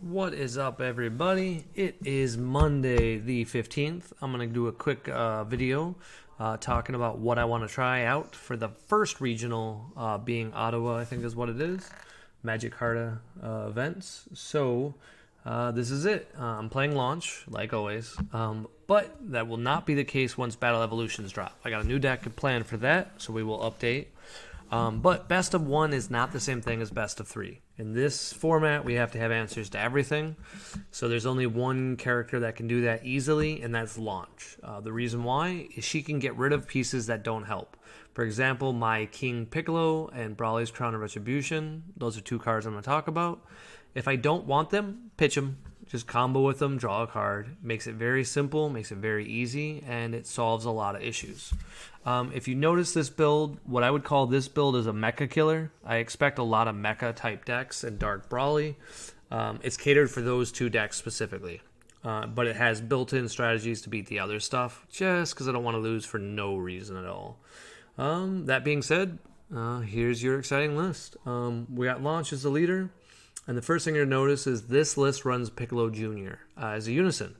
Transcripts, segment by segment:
What is up, everybody? It is Monday the 15th. I'm going to do a quick video talking about what I want to try out for the first regional, being Ottawa, I think is what it is. Magic Carta events. So, this is it. I'm playing launch, like always. But that will not be the case once Battle Evolutions drop. I got a new deck planned for that, so we will update. But best of one is not the same thing as best of three. In this format, we have to have answers to everything. So there's only one character that can do that easily, and that's Launch. The reason why is she can get rid of pieces that don't help. For example, my King Piccolo and Brawly's Crown of Retribution. Those are two cards I'm going to talk about. If I don't want them, pitch them. Just combo with them, draw a card. Makes it very simple, makes it very easy, and it solves a lot of issues. If you notice this build, what I would call this build is a mecha killer. I expect a lot of mecha type decks and Dark Brawly. It's catered for those two decks specifically. But it has built-in strategies to beat the other stuff, just because I don't want to lose for no reason at all. That being said, here's your exciting list. We got Launch as the leader. And the first thing you're going to notice is this list runs Piccolo Jr. As a unison.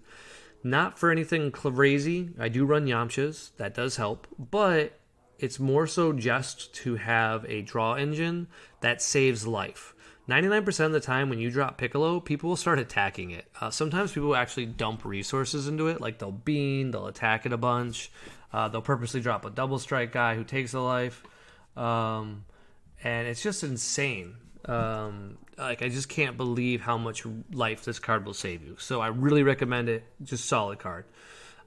Not for anything crazy. I do run Yamchas. That does help. But it's more so just to have a draw engine that saves life. 99% of the time when you drop Piccolo, people will start attacking it. Sometimes people actually dump resources into it. Like they'll bean, they'll attack it a bunch. They'll purposely drop a double strike guy who takes a life. And it's just insane. I just can't believe how much life this card will save you. So I really recommend it. Just solid card.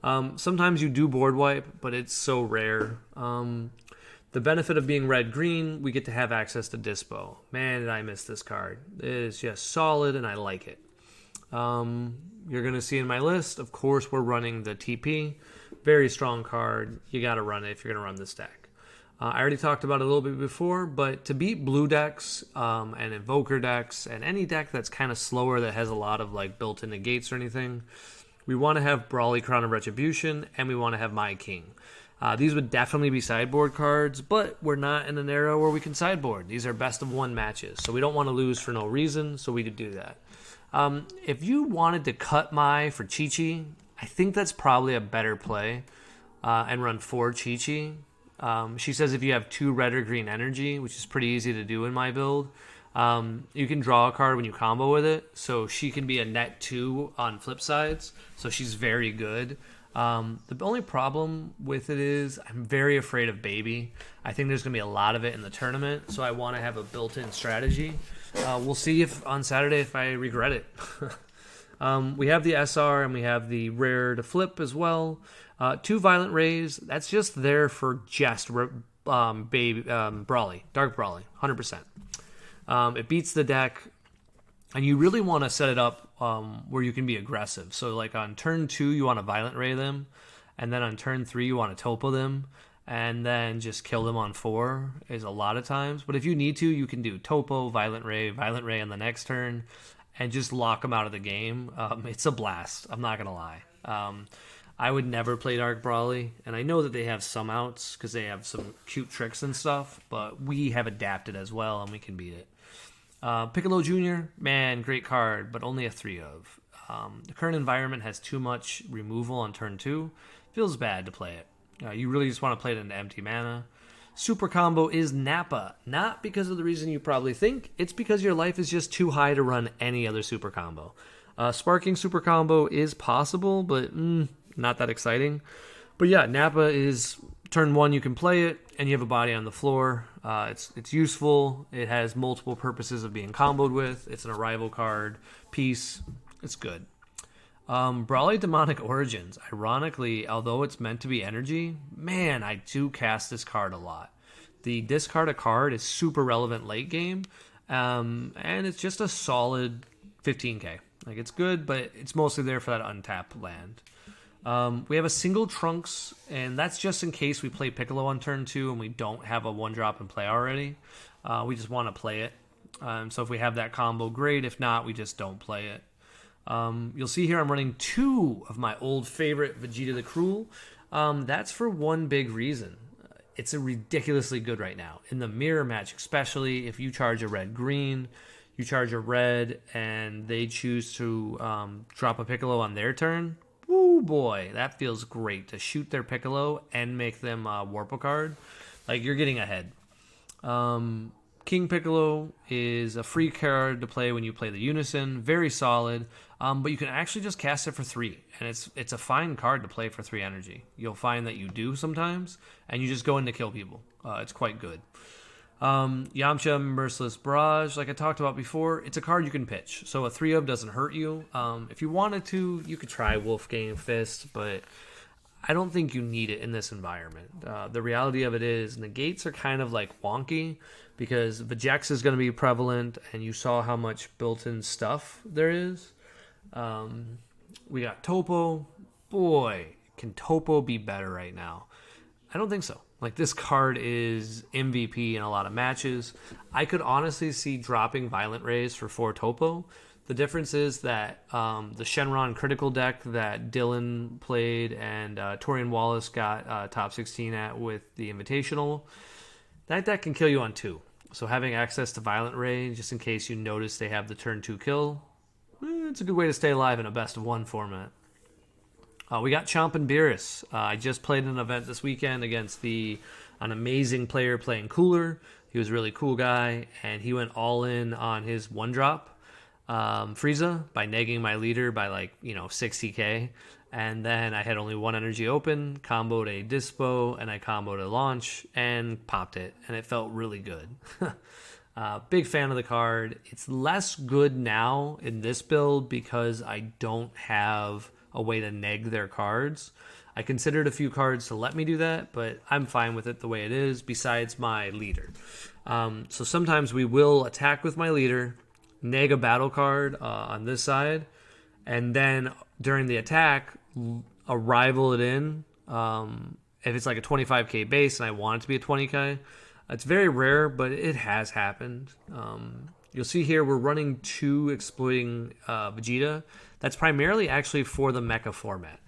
Sometimes you do board wipe, but it's so rare. The benefit of being red-green, we get to have access to Dispo. Man, did I miss this card. It is just solid, and I like it. You're going to see in my list, of course, we're running the TP. Very strong card. You got to run it if you're going to run this deck. I already talked about it a little bit before, but to beat blue decks and invoker decks and any deck that's kind of slower that has a lot of like built-in negates or anything, we want to have Brawly Crown of Retribution and we want to have My King. These would definitely be sideboard cards, but we're not in an era where we can sideboard. These are best of one matches, so we don't want to lose for no reason, so we could do that. If you wanted to cut Mai for Chi-Chi, I think that's probably a better play and run 4 Chi-Chi. She says if you have 2 red or green energy, which is pretty easy to do in my build, you can draw a card when you combo with it. So she can be a net 2 on flip sides. So she's very good. The only problem with it is I'm very afraid of Baby. I think there's going to be a lot of it in the tournament. So I want to have a built-in strategy. We'll see if on Saturday if I regret it. We have the SR and we have the rare to flip as well. 2 Violent Rays, that's just there for just Brawly, Dark Brawly, 100%. It beats the deck, and you really want to set it up where you can be aggressive. So like on turn 2, you want to Violent Ray them, and then on turn 3, you want to Topo them, and then just kill them on 4 is a lot of times. But if you need to, you can do Topo, Violent Ray on the next turn, and just lock them out of the game. It's a blast, I'm not going to lie. I would never play Dark Brawly, and I know that they have some outs because they have some cute tricks and stuff, but we have adapted as well, and we can beat it. Piccolo Jr., man, great card, but only a 3 of. The current environment has too much removal on turn 2. Feels bad to play it. You really just want to play it into empty mana. Super combo is Nappa, not because of the reason you probably think, it's because your life is just too high to run any other super combo. Sparking super combo is possible, but not that exciting. But yeah, Nappa is turn 1, you can play it, and you have a body on the floor. It's useful. It has multiple purposes of being comboed with. It's an arrival card, piece. It's good. Brawly Demonic Origins. Ironically, although it's meant to be energy, man, I do cast this card a lot. The discard a card is super relevant late game, and it's just a solid 15k. Like, it's good, but it's mostly there for that untapped land. We have a single Trunks, and that's just in case we play Piccolo on turn 2 and we don't have a 1-drop in play already. We just want to play it. So if we have that combo, great. If not, we just don't play it. You'll see here I'm running 2 of my old favorite Vegeta the Cruel. That's for one big reason. It's a ridiculously good right now. In the mirror match, especially if you charge a red-green, You charge a red, and they choose to drop a Piccolo on their turn. Woo, boy, that feels great to shoot their Piccolo and make them warp a card. Like, you're getting ahead. King Piccolo is a free card to play when you play the Unison. Very solid, but you can actually just cast it for 3, and it's a fine card to play for 3 energy. You'll find that you do sometimes, and you just go in to kill people. It's quite good. Yamcha Merciless Barrage, like I talked about before, it's a card you can pitch. So a 3-of doesn't hurt you. If you wanted to, you could try Wolfgang Fist, but I don't think you need it in this environment. The reality of it is negates are kind of like wonky because Vegex is going to be prevalent, and you saw how much built-in stuff there is. We got Topo. Boy, can Topo be better right now? I don't think so. Like, this card is MVP in a lot of matches. I could honestly see dropping Violent Rays for 4 Topo. The difference is that the Shenron critical deck that Dylan played and Torian Wallace got top 16 at with the Invitational, that deck can kill you on 2. So having access to Violent Ray, just in case you notice they have the turn 2 kill, it's a good way to stay alive in a best of 1 format. We got Chomp and Beerus. I just played an event this weekend against an amazing player playing Cooler. He was a really cool guy, and he went all in on his 1-drop Frieza by negging my leader by 60k. And then I had only 1 energy open, comboed a Dispo, and I comboed a Launch, and popped it, and it felt really good. Big fan of the card. It's less good now in this build because I don't have a way to neg their cards. I considered a few cards to let me do that, but I'm fine with it the way it is, besides my leader. So sometimes we will attack with my leader, neg a battle card on this side, and then during the attack, arrival it in. If it's like a 25k base and I want it to be a 20k, it's very rare, but it has happened. You'll see here we're running 2 exploiting Vegeta. That's primarily actually for the mecha format.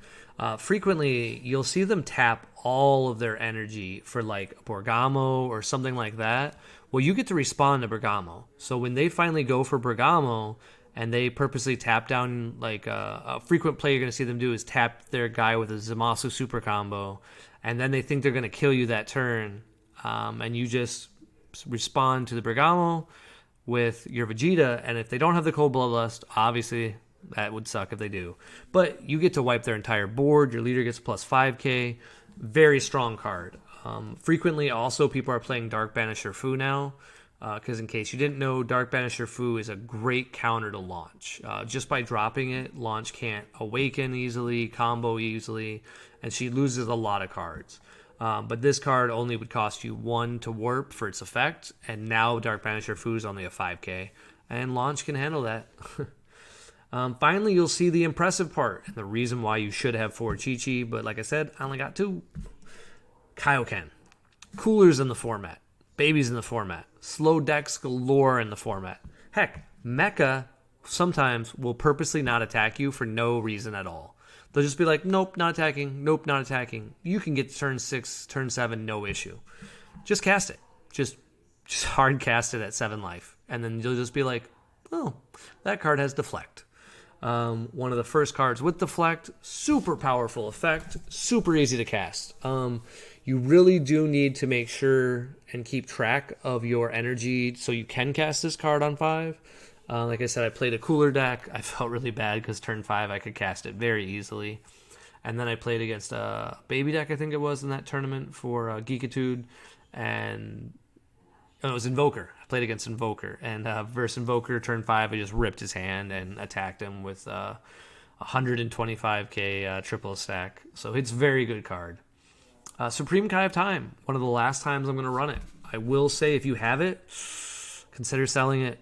Frequently, you'll see them tap all of their energy for like a Bergamo or something like that. Well, you get to respond to Bergamo. So when they finally go for Bergamo and they purposely tap down, like a frequent play you're going to see them do is tap their guy with a Zamasu super combo, and then they think they're going to kill you that turn, and you just respond to the Bergamo with your Vegeta, and if they don't have the Cold Bloodlust, obviously that would suck if they do. But you get to wipe their entire board. Your leader gets plus 5k. Very strong card. Frequently, also, people are playing Dark Banisher Fu now. Because in case you didn't know, Dark Banisher Fu is a great counter to Launch. Just by dropping it, Launch can't awaken easily, combo easily, and she loses a lot of cards. But this card only would cost you 1 to warp for its effect, and now Dark Banisher Fu is only a 5k, and Launch can handle that. Finally, you'll see the impressive part, and the reason why you should have 4 Chi-Chi, but like I said, I only got 2. Kaioken. Coolers in the format. Babies in the format. Slow decks galore in the format. Heck, Mecha sometimes will purposely not attack you for no reason at all. They'll just be like, nope, not attacking. Nope, not attacking. You can get turn 6, turn 7, no issue. Just cast it. Just hard cast it at 7 life. And then you'll just be like, oh, that card has Deflect. One of the first cards with Deflect. Super powerful effect. Super easy to cast. You really do need to make sure and keep track of your energy so you can cast this card on 5. Like I said, I played a Cooler deck. I felt really bad because turn 5 I could cast it very easily. And then I played against a Baby deck, I think it was, in that tournament for Geekitude. And it was Invoker. I played against Invoker. And versus Invoker, turn 5, I just ripped his hand and attacked him with 125k triple stack. So it's a very good card. Supreme Kai of Time. One of the last times I'm going to run it. I will say, if you have it, consider selling it.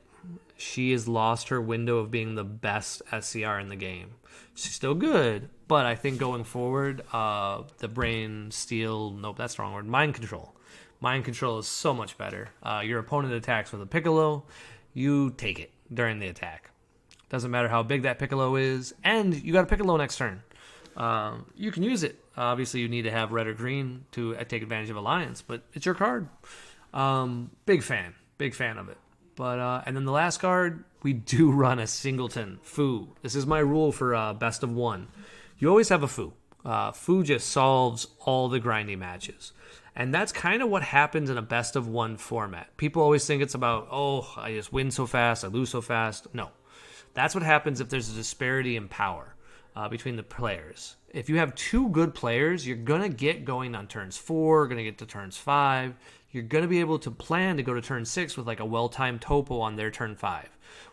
She has lost her window of being the best SCR in the game. She's still good, but I think going forward, the Brain Steel, nope, that's the wrong word, Mind Control. Mind Control is so much better. Your opponent attacks with a Piccolo, you take it during the attack. Doesn't matter how big that Piccolo is, and you got a Piccolo next turn. You can use it. Obviously, you need to have red or green to take advantage of Alliance, but it's your card. Big fan of it. But and then the last card, we do run a singleton Foo. This is my rule for best of one. You always have a Foo. Foo just solves all the grinding matches. And that's kind of what happens in a best of one format. People always think it's about, oh, I just win so fast, I lose so fast. No. That's what happens if there's a disparity in power between the players. If you have two good players, you're going to get going on turns 4, going to get to turns 5. You're going to be able to plan to go to turn 6 with like a well-timed topo on their turn 5.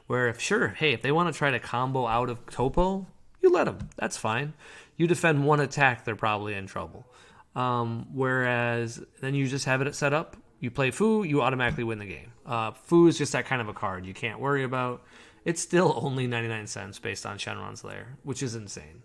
Where if they want to try to combo out of topo, you let them. That's fine. You defend one attack, they're probably in trouble. Whereas then you just have it set up. You play Foo, you automatically win the game. Foo is just that kind of a card you can't worry about. It's still only 99 cents based on Shenron's Lair, which is insane.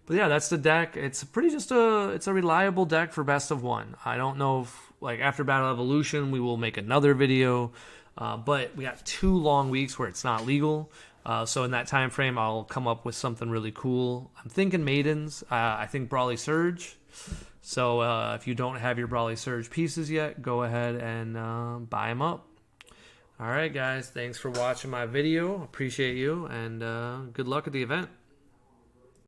But yeah, that's the deck. It's it's a reliable deck for best of one. I don't know if like after Battle Evolution we will make another video, but we got 2 long weeks where it's not legal. So in that time frame, I'll come up with something really cool. I'm thinking Maidens. I think Brawly Surge. So if you don't have your Brawly Surge pieces yet, go ahead and buy them up. All right, guys. Thanks for watching my video. Appreciate you, and good luck at the event.